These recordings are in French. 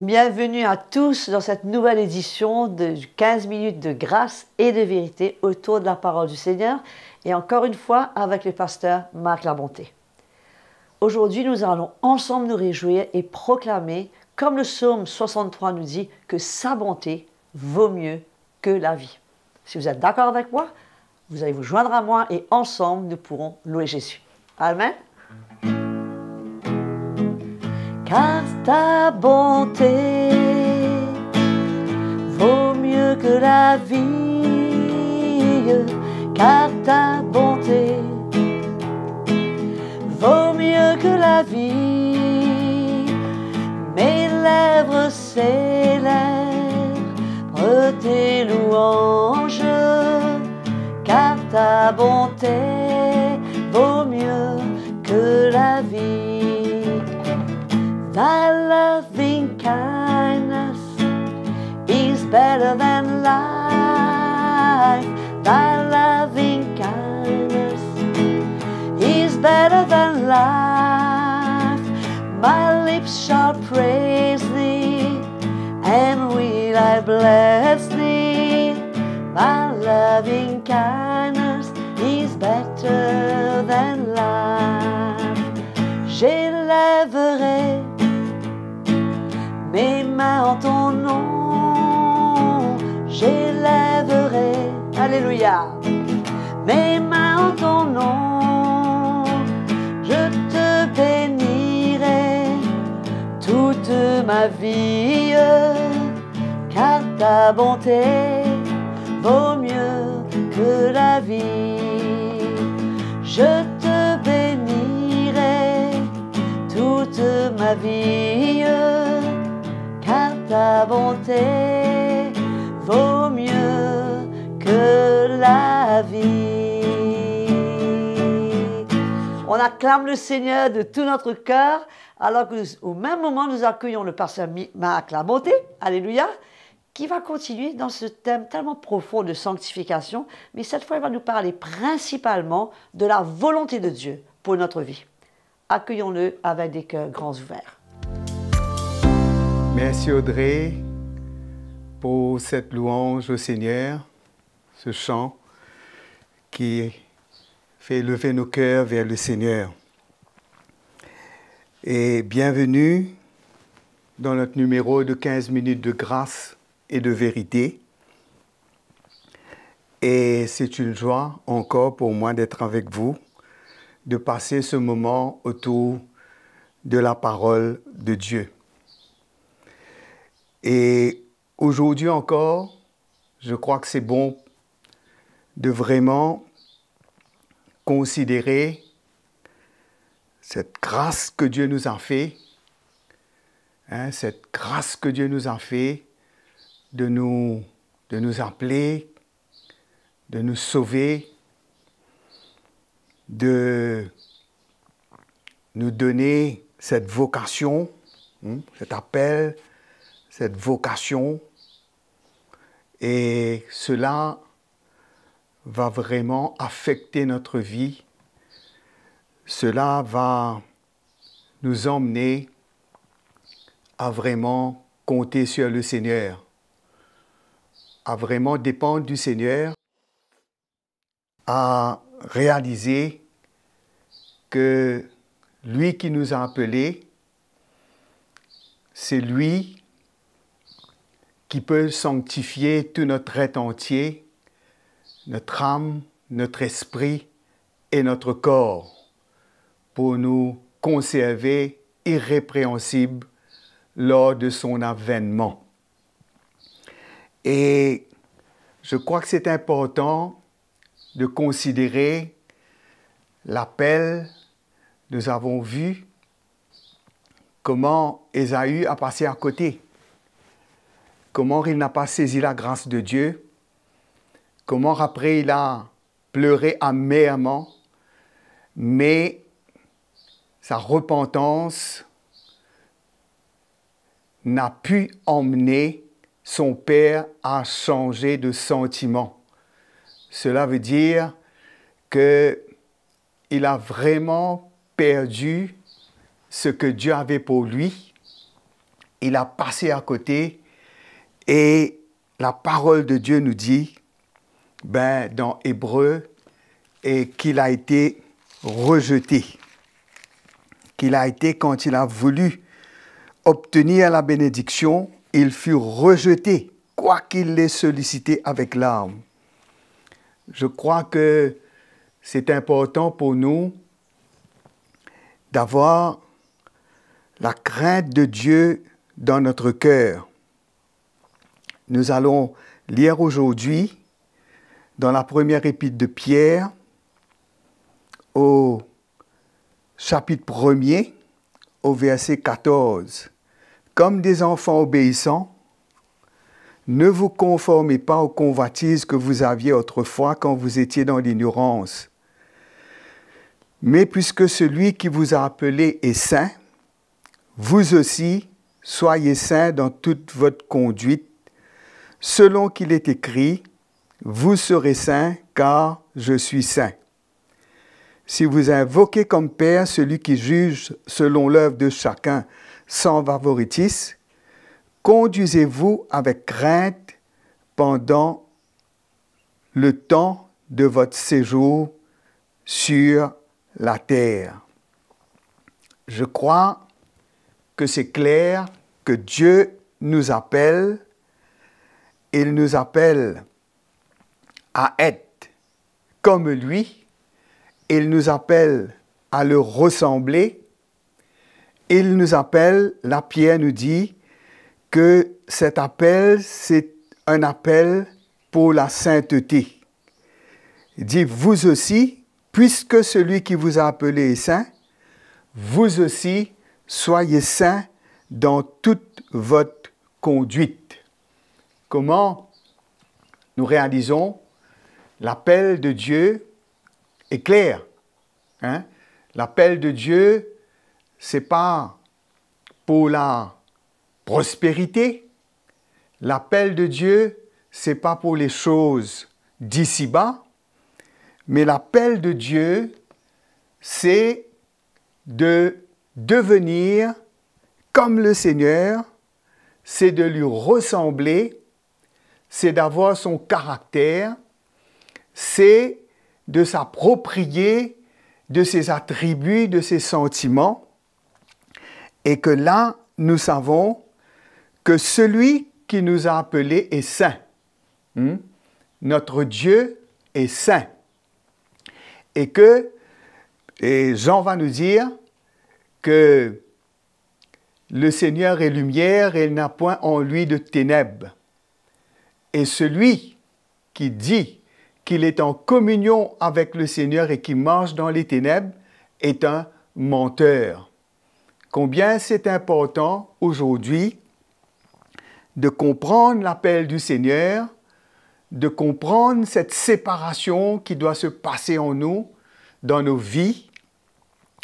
Bienvenue à tous dans cette nouvelle édition de 15 minutes de grâce et de vérité autour de la parole du Seigneur et encore une fois avec le pasteur Marc Labonté. Aujourd'hui, nous allons ensemble nous réjouir et proclamer, comme le psaume 63 nous dit, que sa bonté vaut mieux que la vie. Si vous êtes d'accord avec moi, vous allez vous joindre à moi et ensemble, nous pourrons louer Jésus. Amen. Car ta bonté vaut mieux que la vie, car ta bonté vaut mieux que la vie. Mes lèvres célèbrent tes louanges, car ta bonté vaut mieux que la vie. Thy loving kindness is better than life. Thy loving kindness is better than life. My lips shall praise thee, and will I bless thee. My loving kindness is better than life. J'élèverai mes mains en ton nom, j'élèverai, alléluia, mes mains en ton nom, je te bénirai toute ma vie, car ta bonté vaut mieux que la vie. Je te bénirai toute ma vie, car ta bonté vaut mieux que la vie. On acclame le Seigneur de tout notre cœur, alors qu'au même moment, nous accueillons le pasteur Marc Labonté, alléluia, qui va continuer dans ce thème tellement profond de sanctification, mais cette fois, il va nous parler principalement de la volonté de Dieu pour notre vie. Accueillons-le avec des cœurs grands ouverts. Merci Audrey pour cette louange au Seigneur, ce chant qui fait lever nos cœurs vers le Seigneur. Et bienvenue dans notre numéro de 15 minutes de grâce et de vérité. Et c'est une joie encore pour moi d'être avec vous, de passer ce moment autour de la parole de Dieu. Et aujourd'hui encore, je crois que c'est bon de vraiment considérer cette grâce que Dieu nous a fait, cette grâce que Dieu nous a fait de nous appeler, de nous sauver, de nous donner cette vocation, cet appel, cette vocation, et cela va vraiment affecter notre vie. Cela va nous emmener à vraiment compter sur le Seigneur, à vraiment dépendre du Seigneur, à réaliser que lui qui nous a appelés, c'est lui qui peut sanctifier tout notre être entier, notre âme, notre esprit et notre corps, pour nous conserver irrépréhensibles lors de son avènement. Et je crois que c'est important de considérer l'appel. Nous avons vu comment Ésaü a passé à côté, comment il n'a pas saisi la grâce de Dieu, comment après il a pleuré amèrement, mais sa repentance n'a pu emmener son père à changer de sentiment. Cela veut dire qu'il a vraiment perdu ce que Dieu avait pour lui il a passé à côté et la parole de Dieu nous dit, dans Hébreu, et qu'il a été rejeté. Qu'il a été, quand il a voulu obtenir la bénédiction, il fut rejeté, quoiqu'il l'ait sollicité avec larmes. Je crois que c'est important pour nous d'avoir la crainte de Dieu dans notre cœur. Nous allons lire aujourd'hui dans la première épître de Pierre, au chapitre 1er, au verset 14. « Comme des enfants obéissants, ne vous conformez pas aux convoitises que vous aviez autrefois quand vous étiez dans l'ignorance. Mais puisque celui qui vous a appelé est saint, vous aussi soyez saints dans toute votre conduite, selon qu'il est écrit, vous serez saints car je suis saint. Si vous invoquez comme Père celui qui juge selon l'œuvre de chacun sans favoritisme, conduisez-vous avec crainte pendant le temps de votre séjour sur la terre. » Je crois que c'est clair que Dieu nous appelle, il nous appelle à être comme lui, il nous appelle à le ressembler, il nous appelle, la Pierre nous dit que cet appel, c'est un appel pour la sainteté. Il dit, vous aussi, puisque celui qui vous a appelé est saint, vous aussi, soyez saints dans toute votre conduite. Comment nous réalisons l'appel de Dieu est clair. Hein? L'appel de Dieu, ce n'est pas pour la prospérité. L'appel de Dieu, ce n'est pas pour les choses d'ici-bas. Mais l'appel de Dieu, c'est de devenir comme le Seigneur, c'est de lui ressembler, c'est d'avoir son caractère, c'est de s'approprier de ses attributs, de ses sentiments, et que là, nous savons que celui qui nous a appelés est saint. Notre Dieu est saint. Et Jean va nous dire que le Seigneur est lumière et il n'a point en lui de ténèbres. Et celui qui dit qu'il est en communion avec le Seigneur et qui marche dans les ténèbres est un menteur. Combien c'est important aujourd'hui de comprendre l'appel du Seigneur, de comprendre cette séparation qui doit se passer en nous, dans nos vies.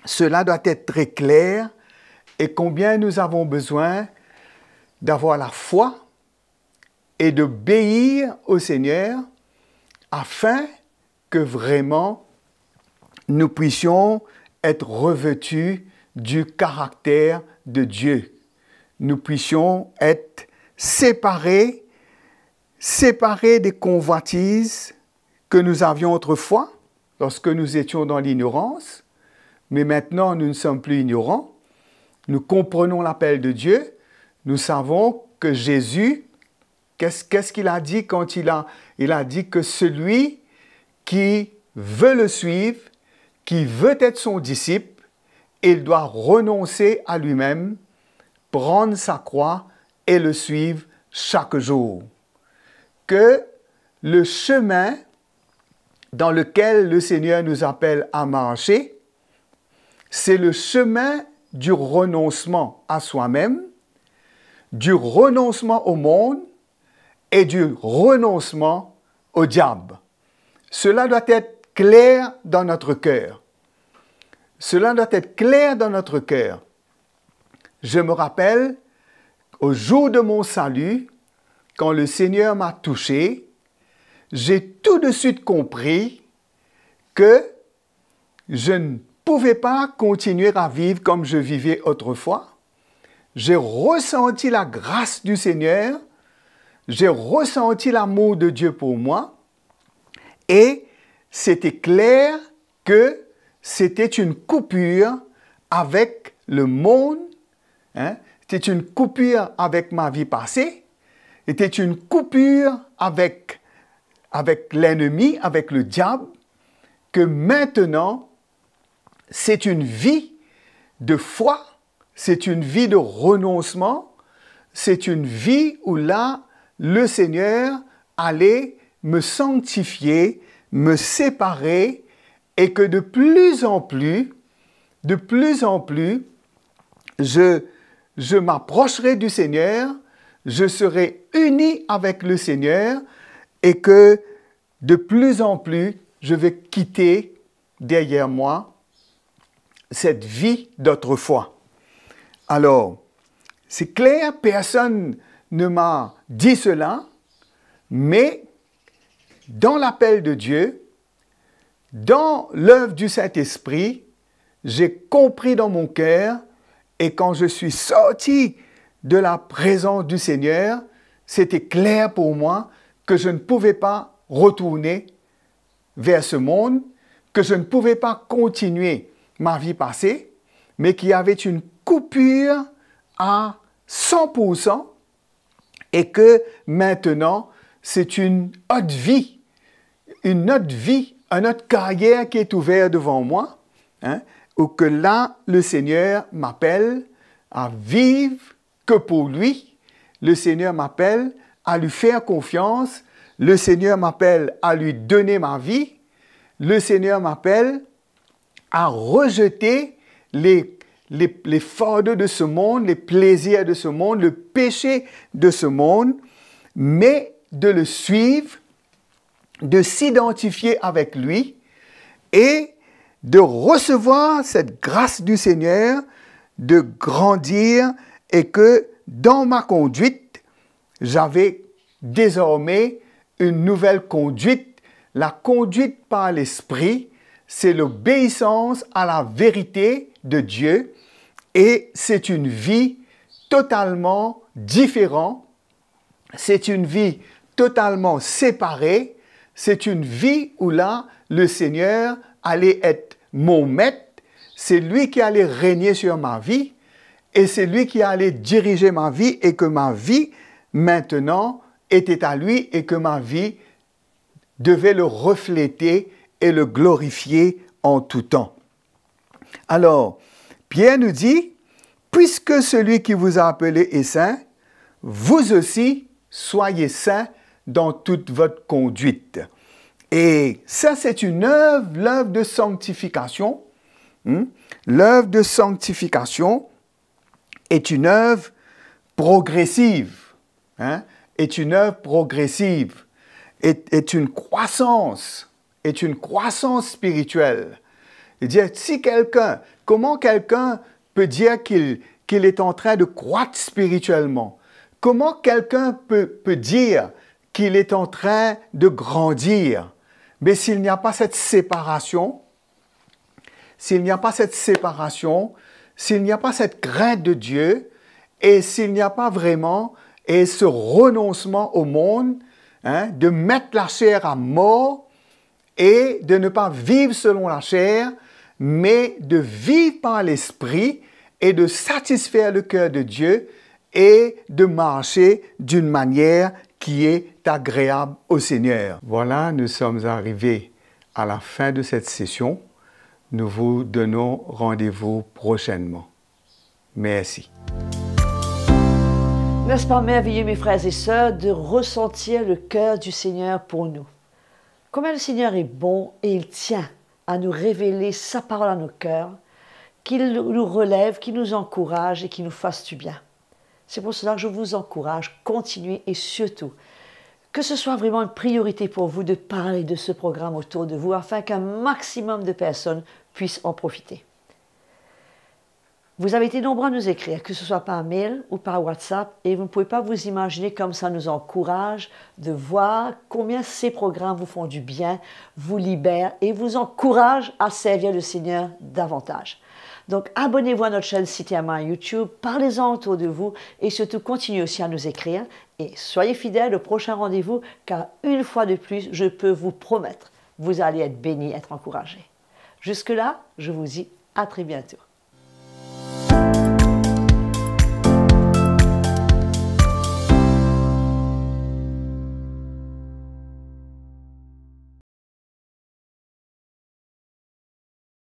Cela doit être très clair et combien nous avons besoin d'avoir la foi et d'obéir au Seigneur afin que vraiment nous puissions être revêtus du caractère de Dieu. Nous puissions être séparés des convoitises que nous avions autrefois lorsque nous étions dans l'ignorance, mais maintenant nous ne sommes plus ignorants. Nous comprenons l'appel de Dieu. Nous savons que Jésus, qu'est-ce qu'il a dit quand il a dit que celui qui veut le suivre, qui veut être son disciple, il doit renoncer à lui-même, prendre sa croix et le suivre chaque jour. Que le chemin dans lequel le Seigneur nous appelle à marcher, c'est le chemin du renoncement à soi-même, du renoncement au monde et du renoncement au diable. Cela doit être clair dans notre cœur. Cela doit être clair dans notre cœur. Je me rappelle, au jour de mon salut, quand le Seigneur m'a touché, j'ai tout de suite compris que je ne pouvais pas continuer à vivre comme je vivais autrefois. j'ai ressenti la grâce du Seigneur, j'ai ressenti l'amour de Dieu pour moi, et c'était clair que c'était une coupure avec le monde, hein? C'était une coupure avec ma vie passée, c'était une coupure avec l'ennemi, avec le diable, que maintenant, c'est une vie de foi, c'est une vie de renoncement, c'est une vie où là, le Seigneur allait me sanctifier, me séparer, et que de plus en plus, je m'approcherai du Seigneur, je serai uni avec le Seigneur, et que de plus en plus, je vais quitter derrière moi cette vie d'autrefois. Alors, c'est clair, personne ne m'a dit cela, mais dans l'appel de Dieu, dans l'œuvre du Saint-Esprit, j'ai compris dans mon cœur, et quand je suis sorti de la présence du Seigneur, c'était clair pour moi que je ne pouvais pas retourner vers ce monde, que je ne pouvais pas continuer ma vie passée, mais qu'il y avait une coupure à 100% et que maintenant, c'est une autre vie, une autre carrière qui est ouverte devant moi, hein, où que là, le Seigneur m'appelle à vivre que pour lui. Le Seigneur m'appelle à lui faire confiance. Le Seigneur m'appelle à lui donner ma vie. Le Seigneur m'appelle à rejeter les fardeaux de ce monde, les plaisirs de ce monde, le péché de ce monde, mais de le suivre, de s'identifier avec lui et de recevoir cette grâce du Seigneur, de grandir et que dans ma conduite, j'avais désormais une nouvelle conduite. La conduite par l'Esprit, c'est l'obéissance à la vérité de Dieu et c'est une vie totalement différente. C'est une vie totalement séparée. C'est une vie où là, le Seigneur allait être mon maître. C'est lui qui allait régner sur ma vie et c'est lui qui allait diriger ma vie et que ma vie maintenant était à lui et que ma vie devait le refléter et le glorifier en tout temps. Alors, Pierre nous dit, puisque celui qui vous a appelé est saint, vous aussi soyez saints dans toute votre conduite. Et ça, c'est une œuvre, l'œuvre de sanctification. L'œuvre de sanctification est une œuvre progressive. Est une œuvre progressive. Est une croissance spirituelle. C'est-à-dire, si comment quelqu'un peut dire qu'il est en train de croître spirituellement? Comment quelqu'un peut dire qu'il est en train de grandir? Mais s'il n'y a pas cette séparation, s'il n'y a pas cette crainte de Dieu, et s'il n'y a pas vraiment ce renoncement au monde, de mettre la chair à mort et de ne pas vivre selon la chair, mais de vivre par l'Esprit et de satisfaire le cœur de Dieu et de marcher d'une manière qui est agréable au Seigneur. Voilà, nous sommes arrivés à la fin de cette session. Nous vous donnons rendez-vous prochainement. Merci. N'est-ce pas merveilleux, mes frères et sœurs, de ressentir le cœur du Seigneur pour nous? Combien le Seigneur est bon et il tient à nous révéler sa parole à nos cœurs, qu'il nous relève, qu'il nous encourage et qu'il nous fasse du bien. C'est pour cela que je vous encourage, continuez et surtout, que ce soit vraiment une priorité pour vous de parler de ce programme autour de vous afin qu'un maximum de personnes puissent en profiter. Vous avez été nombreux à nous écrire, que ce soit par mail ou par WhatsApp, et vous ne pouvez pas vous imaginer comme ça nous encourage de voir combien ces programmes vous font du bien, vous libèrent et vous encouragent à servir le Seigneur davantage. Donc abonnez-vous à notre chaîne Cité Amin YouTube, parlez-en autour de vous et surtout continuez aussi à nous écrire et soyez fidèles au prochain rendez-vous car une fois de plus, je peux vous promettre, vous allez être bénis, être encouragés. Jusque-là, je vous dis à très bientôt.